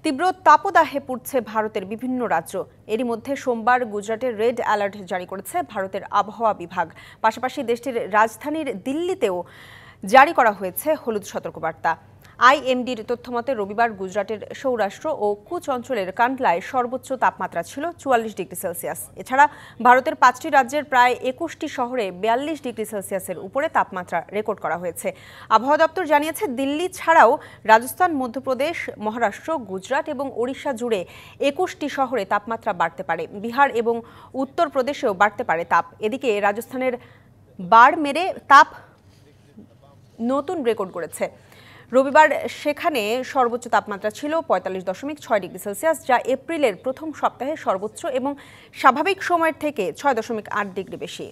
তীব্র তাপদাহে পুড়ছে ভারতের বিভিন্ন রাজ্য। এরই মধ্যে সোমবার গুজরাটের রেড অ্যালার্ট জারি করেছে ভারতের আবহাওয়া বিভাগ। পাশাপাশি দেশটির রাজধানীর দিল্লিতেও জারি করা হয়েছে হলুদ সতর্কবার্তা। আইএমডির তথ্যমতে রবিবার গুজরাটের সৌরাষ্ট্র ও কুচ অঞ্চলের কান্ডলায় সর্বোচ্চ তাপমাত্রা ছিল ৪৪ ডিগ্রি সেলসিয়াস। এছাড়া ভারতের ৫টি রাজ্যের প্রায় ২১টি শহরে ৪২ ডিগ্রি সেলসিয়াসের উপরে তাপমাত্রা রেকর্ড করা হয়েছে। আবহাওয়া দপ্তর জানিয়েছে, দিল্লি ছাড়াও রাজস্থান, মধ্যপ্রদেশ, মহারাষ্ট্র, গুজরাট এবং ওড়িশা জুড়ে ২১টি শহরে তাপমাত্রা বাড়তে পারে। বিহার এবং উত্তরপ্রদেশেও বাড়তে পারে তাপ। এদিকে রাজস্থানের বাড়মেরে তাপ নতুন রেকর্ড করেছে। রবিবার সেখানে সর্বোচ্চ তাপমাত্রা ছিল ৪৫.৬ ডিগ্রি সেলসিয়াস, যা এপ্রিলের প্রথম সপ্তাহে সর্বোচ্চ এবং স্বাভাবিক সময়ের থেকে ৬.৮ ডিগ্রি বেশি।